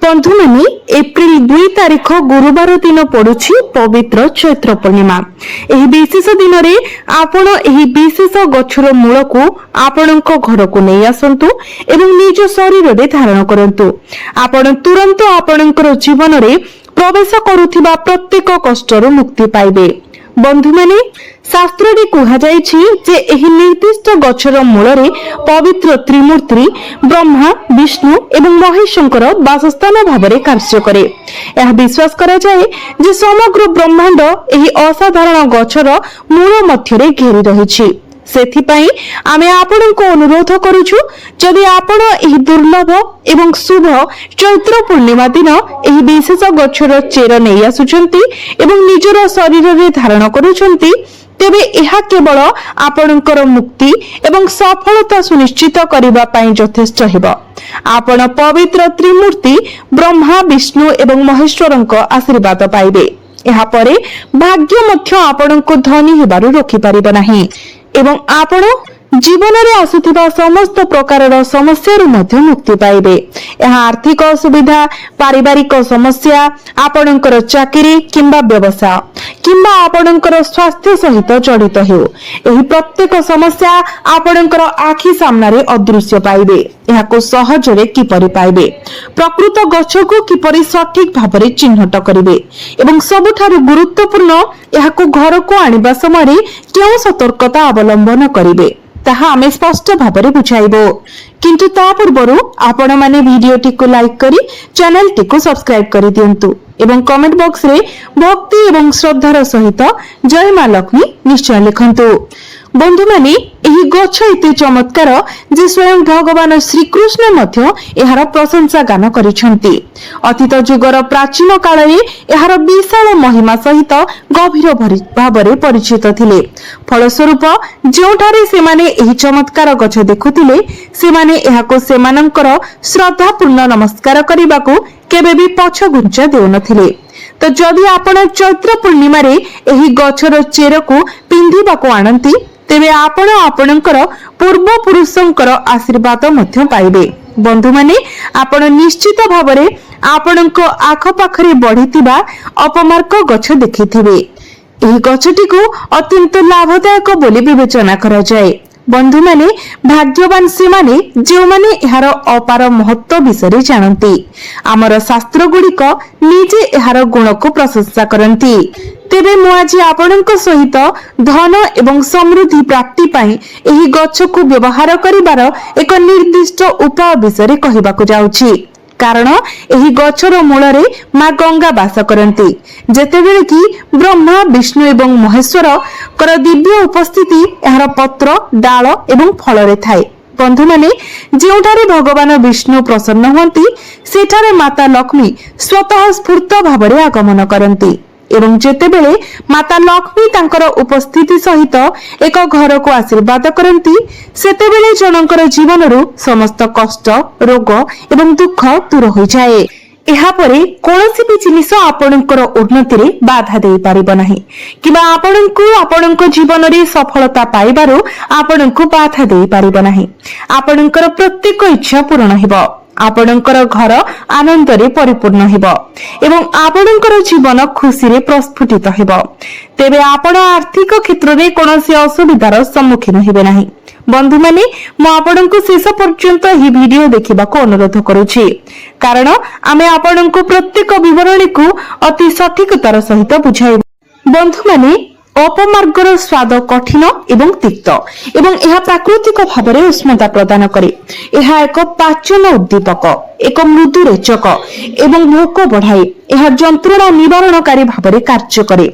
बंधु मैंने एप्रिल 2 तारीख गुरुवार दिन पड़ुछि पवित्र चैत्र पूर्णिमा। एही विशेष दिन रे आपण एही विशेष गछर मूल को आपणक घर को नहीं आसंतु एवं निज शरीर रे धारण करंतु। आपण तुरंत आपणकर जीवन रे प्रवेश करुथिबा प्रत्येक कष्टर मुक्ति पाइबे। बंधु मैंने शास्त्र रे कहा जायछि जे एही निर्दिष्ट गछर मूल रे पवित्र त्रिमूर्ति ब्रह्मा विष्णु एवं महेशंकर वासस्थान भावरे कार्य करे। यह विश्वास करा जाए जे समग्र ब्रह्मांड एही असाधारण गछर मूल मध्य रे घेरी रहिछि। सेथिपाई आमे आपनको अनुरोध करूछु, जदि आपण एही दुर्लभ एवं शुभ चैत्र पूर्णिमा दिन एही विशेष गछर चेर नै आसुछंती एवं निजर शरीर रे धारण करूछंती, तेबे यह केवल आपणकर मुक्ति एवं सफलता सुनिश्चित करबा पई यथेष्ट हेबो। आपण पवित्र त्रिमूर्ति ब्रह्मा विष्णु एवं महेश्वरଙ୍କ आशीर्वाद पाइबे। एहा परे भाग्य मध्य आपणको धनी हेबारु रोकी परिबो नाही एवं आपण जीवन रे आसुथिबा समस्त प्रकारर समस्या मध्य मुक्ति पाइबे। यह आर्थिक असुविधा, पारिवारिक समस्या, आपणकर चाकरी किंबा व्यवसाय किंबा आपणकर स्वास्थ्य सहित जड़ित हो, एही प्रत्येक समस्या आपणकर आखि सामना रे अदृश्य पाइबे। याको सहज रे किपरि पाइबे, प्रकृत गछ को किपरि सठिक भाबरे चिन्हट करिवे एवं सबुठारु गुरुत्वपूर्ण याको घर को आनिबा समय केउ सतर्कता अवलंबन करिवे ताहा आमे स्पष्ट भाबरे बुझाइबो। किंतु ता पूर्वरु आपण माने वीडियो टी को लाइक करी चैनल टी को सब्सक्राइब करि दियंतु एवं कमेंट बॉक्स रे भक्ति एवं श्रद्धार सहित जय मां लक्ष्मी निश्चय लिखंतु। बंधु माने एही गछ एते चमत्कार जे स्वयं भगवान श्री कृष्ण मध्य एहार प्रशंसा गान करिसंती। अतीत जुगर प्राचीन काल रे एहार विशाल महिमा सहित गभीर भाबरे परिचित थिले। फलस्वरूप जोठारे सेमाने एही चमत्कार गछ देखुथिले सेमाने एहाको सेमानंकर श्रद्धापूर्ण नमस्कार करिबाकू केबे भी पछ घुंचा देउनथिले। तो जदि आपण चैत्र पूर्णिमा रे एही गछर चेर को पिंधिबाकू आनंती, तेबे आपण आपणकर पूर्व पुरुषंकर आशीर्वाद मध्य पाइबे। बंधु माने आपण निश्चित भावरे आपणक आख पाखरे बढ़ितिबा अपमार्क गछ देखिथिबे। एही गछटी को अत्यंत लाभदायक बोली विवेचना करा जाए। बंधु माने भाग्यवान से माने जो माने एहार अपार महत्व विषय जानती। आमर शास्त्र गुड़िक निजे एहार गुण को प्रशंसा करती। तेबे मु आज आपणक सहित धन एवं समृद्धि प्राप्ति पाई एही गछ को व्यवहार करिबार एक निर्दिष्ट उपाय विषय कहिबाकू जाउछि। कारण एही गछर मूल रे मां गंगा वास करती। जेतेबेले कि ब्रह्मा विष्णु एवं महेश्वर कर दिव्य उपस्थिति एहार पत्र डाल एवं फल रे थाए। बंधु माने जेउठारे भगवान विष्णु प्रसन्न हुंती सेठारे माता लक्ष्मी स्वतः स्फूर्त भावरे आगमन करती एवं जेतेबेले माता लक्ष्मी तांकर उपस्थिति सहित एक घर को आशीर्वाद करती सेतेबेले जनकर जीवनरु समस्त कष्ट रोग एवं दुख दूर हो जाए। एहा परे कोनोसी भी जिनिस आपणकर उन्नति रे बाधा देई परिबो नाही किबा आपणको आपणको जीवन रे सफलता पाइबारो आपणको बाधा देई परिबो नाही। आपणकर प्रत्येक इच्छा पूर्ण हेबो, आपणकर घर आनंद रे परिपूर्ण हेबो एवं आपणकर जीवन खुशी रे प्रस्फुटित हेबो। तेबे आपण आर्थिक क्षेत्र रे कोनोसी असुविधार सम्मुखीन हेबे नाही। बंधु माने मु आपणको शेष पर्यंत ही वीडियो देखिबाको अनुरोध करूछि, कारण आमे आपणको प्रत्येक विवरणी को अति सठिकतार सहित बुझाइबो। बंधु माने अपमार्गर स्वाद कठिन एवं तिक्त एवं यह प्राकृतिक भावरे उष्णता प्रदान करे। यह एक पाचन उद्दीपक, एक मृदु रेचक एवं भोक बढ़ाए। यह जंत्रणा निवारणकारी भावरे कार्य करे।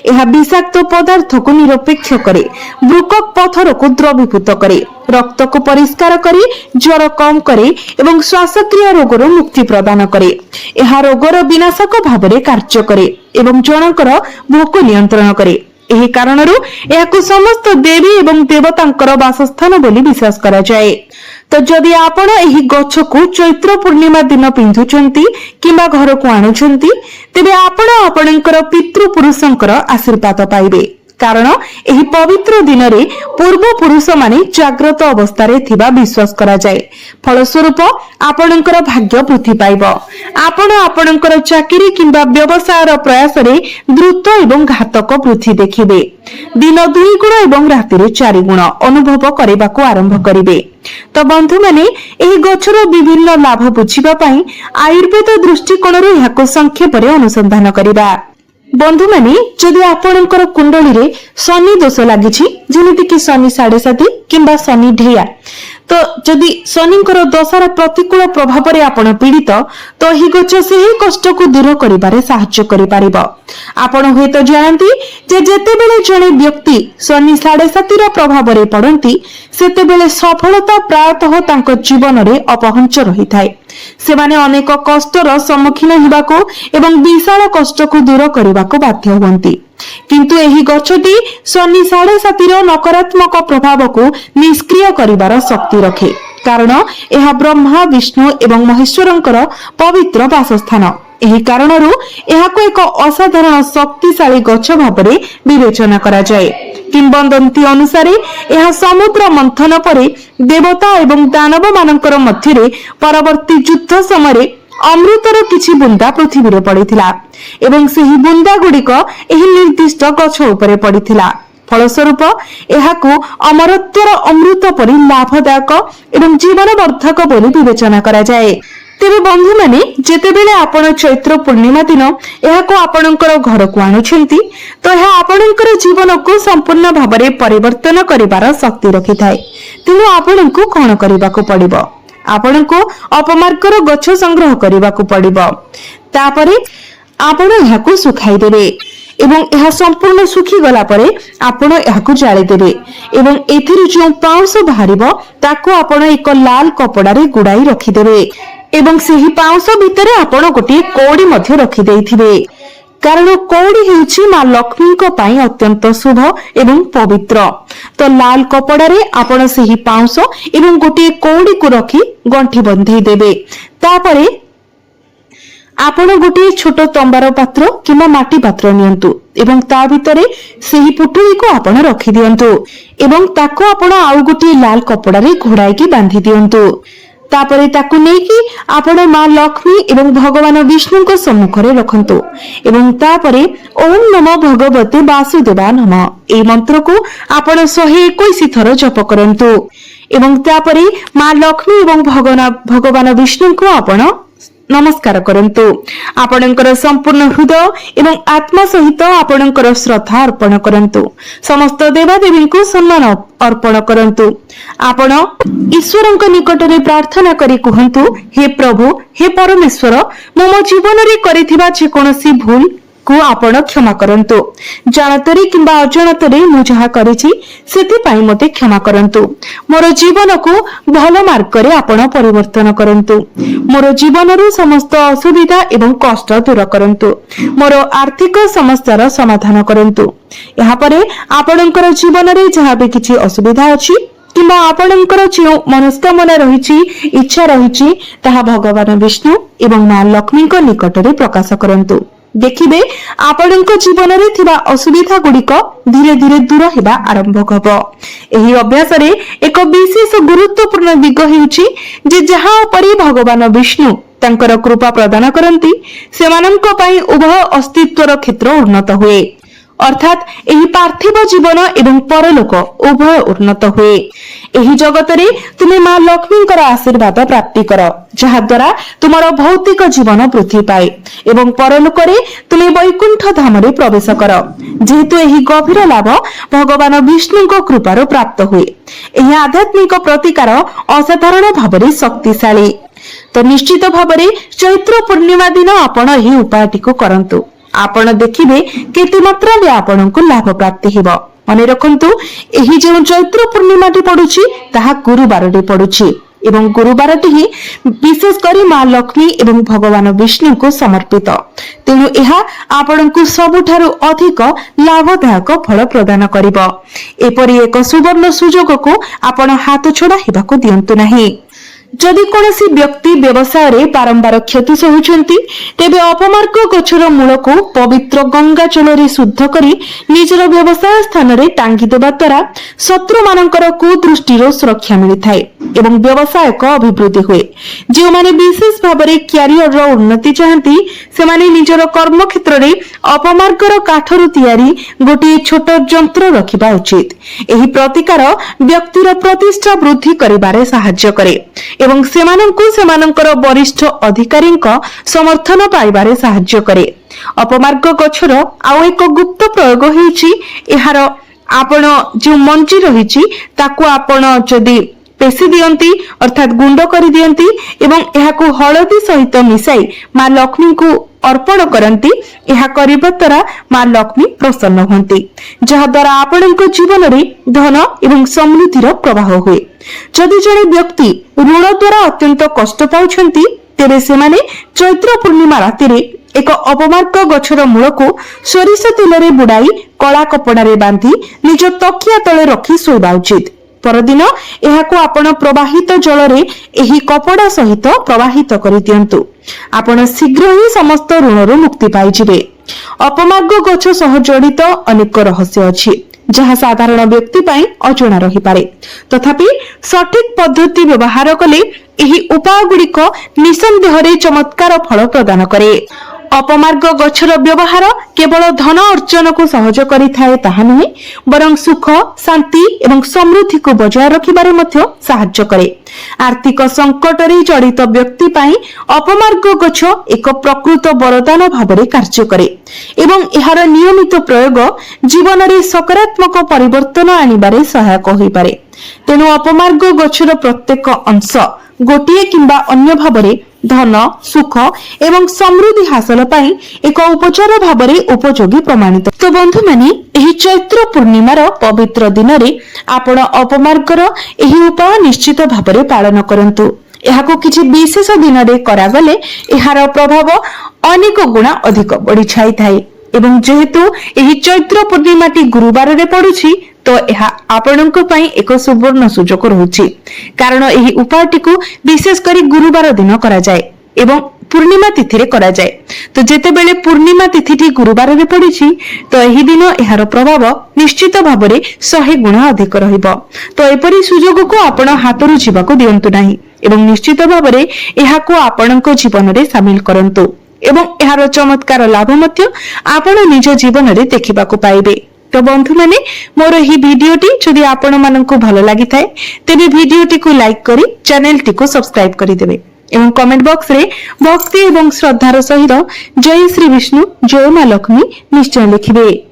यह विषाक्त पदार्थ को निरपेक्ष करे, वृकक पथर को द्रवीभूत करे, रक्त को परिष्कार करे, ज्वर कम करे एवं श्वासक्रिया रोगर मुक्ति प्रदान करे। यह रोगर विनाशक भावरे कार्य करे एवं जनकर भोक नियंत्रण करे। एही कारणरू याकु समस्त देवी एवं देवतांकर वासस्थान बोली विश्वास करा जाए। तो जदि आपण एही गछ को चैत्र पूर्णिमा दिन पिंधुचंती किंबा घर को आणुचंती, तेबे आपण आपणकर पितृ पुरुषंकर आशीर्वाद पाइबे। कारण ଏହି ପବିତ୍ର ଦିନରେ ପୂର୍ବ ପୁରୁଷ ମାନେ ଜାଗ୍ରତ ଅବସ୍ଥାରେ ଥିବା ବିଶ୍ୱାସ କରାଯାଏ। ଫଳସ୍ୱରୂପ ଆପଣଙ୍କର ଭାଗ୍ୟ ବୃଦ୍ଧି ପାଇବ। ଆପଣ ଆପଣଙ୍କର ଚାକିରି କିମ୍ବା ବ୍ୟବସାୟର ପ୍ରୟାସରେ ଦ୍ରୁତ ଏବଂ ଘାତକ ବୃଦ୍ଧି ଦେଖିବେ। ଦିନ 2 ଗୁଣ ଏବଂ ରାତିରେ 4 ଗୁଣ ଅନୁଭବ କରିବାକୁ ଆରମ୍ଭ କରିବେ। ତ ବନ୍ଧୁମାନେ, ଏହି ଗଛର ବିଭିନ୍ନ ଲାଭ ବୁଝିବା ପାଇଁ ଆୟୁର୍ବେଦ ଦୃଷ୍ଟିକୋଣରୁ ଏହାକୁ ସଂକ୍ଷେପରେ ଅନୁସନ୍ଧାନ କରିବା। ବନ୍ଧୁମାନେ, ଯଦି ଆପଣଙ୍କର କୁଣ୍ଡଳୀରେ ଶନି ଦୋଷ ଲାଗିଛି, ଯେମିତିକି ଶନି 7.5 କିମ୍ବା ଶନି ଢେୟା, ତ ଯଦି ଶନିଙ୍କର ଦଶାର ପ୍ରତିକୂଳ ପ୍ରଭାବରେ ଆପଣ ପୀଡ଼ିତ, ତ ଏହି ଗଛ ସେହି କଷ୍ଟକୁ ଦୂର କରିବାରେ ସାହାଯ୍ୟ କରିପାରିବ। ଆପଣ ହୁଏତ ଜାଣନ୍ତି ଯେ ଯେତେବେଳେ ଜଣେ ବ୍ୟକ୍ତି ଶନି 7.5ର ପ୍ରଭାବରେ ପଡ଼ନ୍ତି, ସେତେବେଳେ ସଫଳତା ପ୍ରାୟତଃ ତାଙ୍କ ଜୀବନରେ ଅପହଞ୍ଚ ରହିଥାଏ। ସେମାନେ ଅନେକ କଷ୍ଟର ସମ୍ମୁଖୀନ ହେବାକୁ ଏବଂ ବିଶାଳ କଷ୍ଟକୁ ଦୂର କରିବାକୁ ବାଧ୍ୟ ହୁଅନ୍ତି। କିନ୍ତୁ ଏହି ଗଛଟି ଶନି 7.5ର ନକାରାତ୍ମକ ପ୍ରଭାବକୁ ନିଷ୍କ୍ରିୟ କରିବାର ଶକ୍ତି ରଖେ, କାରଣ ଏହା ବ୍ରହ୍ମା, ବିଷ୍ଣୁ ଏବଂ ମହେଶ୍ୱରଙ୍କର ପବିତ୍ର ବାସସ୍ଥାନ। ଏହି କାରଣରୁ ଏହାକୁ ଏକ ଅସାଧାରଣ ଶକ୍ତିଶାଳୀ ଗଛ ଭାବରେ ବିବେଚନା କରାଯାଏ। କିମ୍ବଦନ୍ତୀ ଅନୁସାରେ ଏହା ସମୁଦ୍ର ମନ୍ଥନ ପରେ ଦେବତା ଏବଂ ଦାନବ ମାନଙ୍କର ମଧ୍ୟରେ ପରବର୍ତ୍ତୀ ଯୁଦ୍ଧ ସମୟରେ ଅମୃତର କିଛି ବୁନ୍ଦା ପୃଥିବୀରେ ପଡ଼ିଥିଲା ଏବଂ ସେହି ବୁନ୍ଦା ଗୁଡ଼ିକ ଏହି ନିର୍ଦ୍ଦିଷ୍ଟ ଗଛ ଉପରେ ପଡ଼ିଥିଲା। ଫଳସ୍ୱରୂପ ଏହାକୁ ଅମରତ୍ୱର ଅମୃତ ପରି ଲାଭଦାୟକ ଏବଂ ଜୀବନବର୍ଦ୍ଧକ ବୋଲି ବିବେଚନା କରାଯାଏ। ତେବେ ବନ୍ଧୁମାନେ, ଯେତେବେଳେ ଆପଣ ଚୈତ୍ର ପୂର୍ଣ୍ଣିମା ଦିନ ଏହାକୁ ଆପଣଙ୍କର ଘରକୁ ଆଣୁଛନ୍ତି, ତ ଏହା ଆପଣଙ୍କର ଜୀବନକୁ ସମ୍ପୂର୍ଣ୍ଣ ଭାବରେ ପରିବର୍ତ୍ତନ କରିବାର ଶକ୍ତି ରଖିଥାଏ। ତେଣୁ ଆପଣଙ୍କୁ କଣ କରିବାକୁ ପଡ଼ିବ? ଆପଣଙ୍କୁ ଅପମାର୍ଗର ଗଛ ସଂଗ୍ରହ କରିବାକୁ ପଡ଼ିବ। ତାପରେ ଆପଣ ଏହାକୁ ଶୁଖାଇଦେବେ ଏବଂ ଏହା ସମ୍ପୂର୍ଣ୍ଣ ଶୁଖିଗଲା ପରେ ଆପଣ ଏହାକୁ ଜାଳିଦେବେ ଏବଂ ଏଥିରୁ ଯେଉଁ ପାଉଁଶ ବାହାରିବ ତାକୁ ଆପଣ ଏକ ଲାଲ କପଡ଼ାରେ ଗୁଡ଼ାଇ ରଖିଦେବେ ଏବଂ ସେହି ପାଉଁଶ ଭିତରେ ଆପଣ ଗୋଟିଏ କଉଡ଼ି ମଧ୍ୟ ରଖିଦେଇଥିବେ, କାରଣ କଉଡ଼ି ହେଉଛି ମା ଲକ୍ଷ୍ମୀଙ୍କ ପାଇଁ ଅତ୍ୟନ୍ତ ଶୁଭ ଏବଂ ପବିତ୍ର। ତ ଲାଲ କପଡ଼ାରେ ଆପଣ ସେହି ପାଉଁଶ ଏବଂ ଗୋଟିଏ କଉଡ଼ିକୁ ରଖି ଗଣ୍ଠି ବନ୍ଧେଇ ଦେବେ। ତାପରେ ଆପଣ ଗୋଟିଏ ଛୋଟ ତମ୍ବାର ପାତ୍ର କିମ୍ବା ମାଟି ପାତ୍ର ନିଅନ୍ତୁ ଏବଂ ତା ଭିତରେ ସେହି ପୁଟୁଳିକୁ ଆପଣ ରଖିଦିଅନ୍ତୁ ଏବଂ ତାକୁ ଆପଣ ଆଉ ଗୋଟିଏ ଲାଲ କପଡ଼ାରେ ଘୋଡ଼ାଇକି ବାନ୍ଧି ଦିଅନ୍ତୁ। ତାପରେ ତାକୁ ନେଇକି ଆପଣ ମା ଲକ୍ଷ୍ମୀ ଏବଂ ଭଗବାନ ବିଷ୍ଣୁଙ୍କ ସମ୍ମୁଖରେ ରଖନ୍ତୁ ଏବଂ ତାପରେ ଓಂ ନମୋ ଭଗବତେ ବାସୁଦେବା ନମ ଏହି ମନ୍ତ୍ରକୁ ଆପଣ 121 ଥର ଜପ କରନ୍ତୁ ଏବଂ ତାପରେ ମା ଲକ୍ଷ୍ମୀ ଏବଂ ଭଗବାନ ବିଷ୍ଣୁଙ୍କୁ ଆପଣ ନମସ୍କାର କରନ୍ତୁ। ଆପଣଙ୍କର ସମ୍ପୂର୍ଣ୍ଣ ହୃଦୟ ଏବଂ ଆତ୍ମା ସହିତ ଆପଣଙ୍କର ଶ୍ରଦ୍ଧା ଅର୍ପଣ କରନ୍ତୁ। ସମସ୍ତ ଦେବାଦେବୀଙ୍କୁ ସମ୍ମାନ ଅର୍ପଣ କରନ୍ତୁ। ଆପଣ ଈଶ୍ୱରଙ୍କ ନିକଟରେ ପ୍ରାର୍ଥନା କରି କୁହନ୍ତୁ, ହେ ପ୍ରଭୁ, ହେ ପରମେଶ୍ୱର, ମୁଁ ମୋ ଜୀବନରେ କରିଥିବା ଯେକୌଣସି ଭୁଲ କୁ ଆପଣ କ୍ଷମା କରନ୍ତୁ। ଜାଣତରେ କିମ୍ବା ଅଜାଣତରେ ମୁଁ ଯାହା କରିଛି ସେଥିପାଇଁ ମୋତେ କ୍ଷମା କରନ୍ତୁ। ମୋର ଜୀବନକୁ ଭଲ ମାର୍ଗରେ ଆପଣ ପରିବର୍ତ୍ତନ କରନ୍ତୁ। ମୋର ଜୀବନରୁ ସମସ୍ତ ଅସୁବିଧା ଏବଂ କଷ୍ଟ ଦୂର କରନ୍ତୁ। ମୋର ଆର୍ଥିକ ସମସ୍ୟାର ସମାଧାନ କରନ୍ତୁ। ଏହାପରେ ଆପଣଙ୍କର ଜୀବନରେ ଯାହା ବି କିଛି ଅସୁବିଧା ଅଛି କିମ୍ବା ଆପଣଙ୍କର ଯେଉଁ ମନସ୍କାମନା ରହିଛି, ଇଚ୍ଛା ରହିଛି, ତାହା ଭଗବାନ ବିଷ୍ଣୁ ଏବଂ ମା ଲକ୍ଷ୍ମୀଙ୍କ ନିକଟରେ ପ୍ରକାଶ କରନ୍ତୁ। ଦେଖିବେ ଆପଣଙ୍କ ଜୀବନରେ ଥିବା ଅସୁବିଧା ଗୁଡ଼ିକ ଧୀରେ ଧୀରେ ଦୂର ହେବା ଆରମ୍ଭ ହେବ। ଏହି ଅଭ୍ୟାସରେ ଏକ ବିଶେଷ ଗୁରୁତ୍ୱପୂର୍ଣ୍ଣ ଦିଗ ହେଉଛି ଯେ ଯାହା ଉପରେ ଭଗବାନ ବିଷ୍ଣୁ ତାଙ୍କର କୃପା ପ୍ରଦାନ କରନ୍ତି, ସେମାନଙ୍କ ପାଇଁ ଉଭୟ ଅସ୍ତିତ୍ୱର କ୍ଷେତ୍ର ଉନ୍ନତ ହୁଏ, ଅର୍ଥାତ୍ ଏହି ପାର୍ଥିବ ଜୀବନ ଏବଂ ପରଲୋକ ଉଭୟ ଉନ୍ନତ ହୁଏ। ଏହି ଜଗତରେ ତୁମେ ମା ଲକ୍ଷ୍ମୀଙ୍କର ଆଶୀର୍ବାଦ ପ୍ରାପ୍ତି କର, ଯାହା ଦ୍ୱାରା ତୁମର ଭୌତିକ ଜୀବନ ବୃଦ୍ଧି ପାଏ ଏବଂ ପରଲୋକରେ ତୁମେ ବୈକୁଣ୍ଠ ଧାମରେ ପ୍ରବେଶ କର। ଯେହେତୁ ଏହି ଗଭୀର ଲାଭ ଭଗବାନ ବିଷ୍ଣୁଙ୍କ କୃପାରୁ ପ୍ରାପ୍ତ ହୁଏ, ଏହି ଆଧ୍ୟାତ୍ମିକ ପ୍ରତିକାର ଅସାଧାରଣ ଭାବରେ ଶକ୍ତିଶାଳୀ। ତ ନିଶ୍ଚିତ ଭାବରେ ଚୈତ୍ର ପୂର୍ଣ୍ଣିମା ଦିନ ଆପଣ ଏହି ଉପାୟଟିକୁ କରନ୍ତୁ। ଆପଣ ଦେଖିବେ କେତେ ମାତ୍ରାରେ ଆପଣଙ୍କୁ ଲାଭ ପ୍ରାପ୍ତି ହେବ। ମନେ ରଖନ୍ତୁ, ଏହି ଯେଉଁ ଚୈତ୍ର ପୂର୍ଣ୍ଣିମାଟି ପଡୁଛି ତାହା ଗୁରୁବାରରେ ପଡୁଛି ଏବଂ ଗୁରୁବାରଟି ହିଁ ବିଶେଷ କରି ମା ଲକ୍ଷ୍ମୀ ଏବଂ ଭଗବାନ ବିଷ୍ଣୁଙ୍କୁ ସମର୍ପିତ। ତେଣୁ ଏହା ଆପଣଙ୍କୁ ସବୁଠାରୁ ଅଧିକ ଲାଭଦାୟକ ଫଳ ପ୍ରଦାନ କରିବ। ଏପରି ଏକ ସୁବର୍ଣ୍ଣ ସୁଯୋଗକୁ ଆପଣ ହାତଛଡ଼ା ହେବାକୁ ଦିଅନ୍ତୁ ନାହିଁ। जदि कौनसी व्यक्ति व्यवसाय रे बारंबार क्षति सहूचंती तेबे अपमार्ग गछर मूल को पवित्र गंगा जल रे शुद्ध करी निजर व्यवसाय स्थान रे टांगी देबा द्वारा शत्रु मानकर कुदृष्टि रो सुरक्षा मिलिथाय एवं व्यवसाय को अभिवृद्धि हुए। जो माने विशेष भाव रे क्यारियर रो उन्नति चाहती से माने निजर कर्म क्षेत्र रे अपमार्गर काठरू तैयारी गोटे छोट यंत्र रखिबा उचित। एही प्रतिकार व्यक्तिर प्रतिष्ठा वृद्धि करिबारे सहाय्य करे एवं सेमानंकु सेमानंकर वरिष्ठ अधिकारींक समर्थन पाइबारे सहाय्य करे। अपमार्ग गछर आउ एक गुप्त प्रयोग हेछि एहार आपण जो मंजी रहिछि ताकू आपण जदि पेसी दियंती अर्थात गुंड करि दियंती एवं एहाकू हळदी सहित मिसाई मां लक्ष्मी को अर्पण करंती। एहा करिबा द्वारा मां लक्ष्मी प्रसन्न होंती जहा द्वारा आपणक जीवन रे धन एवं समृद्धिर प्रवाह हुए। जदि जणे व्यक्ति ऋण द्वारा अत्यंत कष्ट पाउछंती तेरे सेमाने चैत्र पूर्णिमा राति रे एक अपमार्ग गछर मूल को सोरिष तेल रे बुड़ाई कला कपड़ा रे बांधी निज तकिया तले रखी सोइबा उचित। परदिन एहाको आपण प्रवाहित जल रे एही कपड़ा सहित प्रवाहित करि दियंतु। आपण शीघ्र ही समस्त ऋणरू मुक्ति पाई जिवे। अपमार्ग गछ सह जड़ित अनेक रहस्य अछि जहा साधारण व्यक्ति पई अजଣା रही पारे, तथापि सठिक पद्धति व्यवहार कले एही उपाय गुड़िक निसंदेह रे चमत्कार फल प्रदान करे। अपमार्ग गछर व्यवहार केवल धन अर्जन को सहज करिथाए ताहा नुहे बरं सुख शांति एवं समृद्धि को बजाय रखिबारे मध्य सहाय्य करे। आर्थिक संकट रे जड़ित व्यक्ति पाई अपमार्ग गछ एक प्रकृत वरदान भावरे कार्य करे एवं एहार नियमित प्रयोग जीवन रे सकारात्मक परिवर्तन आनिबारे सहायक होई पारे। तेणु अपमार्ग गछर प्रत्येक अंश गोटिए किंबा अन्य भावरे धन सुख एवं समृद्धि हासिल पाई एक उपचार भावरे उपयोगी प्रमाणित। तो बंधु माने एही चैत्र पूर्णिमार पवित्र दिन रे आपण अपमार्गर एही उपाय निश्चित भावरे पालन करंतु। एहाको किछि विशेष दिन रे करागले एहार प्रभाव अनेक गुणा अधिक बढ़ी छाई थाए एवं जेहेतु एही चैत्र पूर्णिमाटी गुरुवार रे पडुछि तो यह आपणक पई एक सुवर्ण सुजोग रहुछि कारण एही उपायटी को विशेष करी गुरुवार दिन करा जाय एवं पूर्णिमा तिथि रे करा जाय। तो जेते बेले पूर्णिमा तिथिटी गुरुवार रे पडिछि तो एही दिन एहार प्रभाव निश्चित भाबरे 100 गुणा अधिक रहिबो। तो एपरि सुजोग को आपण हातरु जीवाको दियंतु नाही एवं निश्चित भाबरे एहाको आपणक जीवन रे शामिल करंतु एवं एहार चमत्कार लाभ मध्य आपण निज जीवन रे देखिबाको पाइबे। तो बंधु माने मोर ही वीडियोटी जदि आपण माननकु भलो लागि थाए तेबे वीडियोटी को लाइक करी चैनल टी को सब्सक्राइब करी देबे एवं कमेंट बॉक्स रे भक्ति एवं श्रद्धार सहित जय श्री विष्णु जय मां लक्ष्मी निश्चय लिखिबे।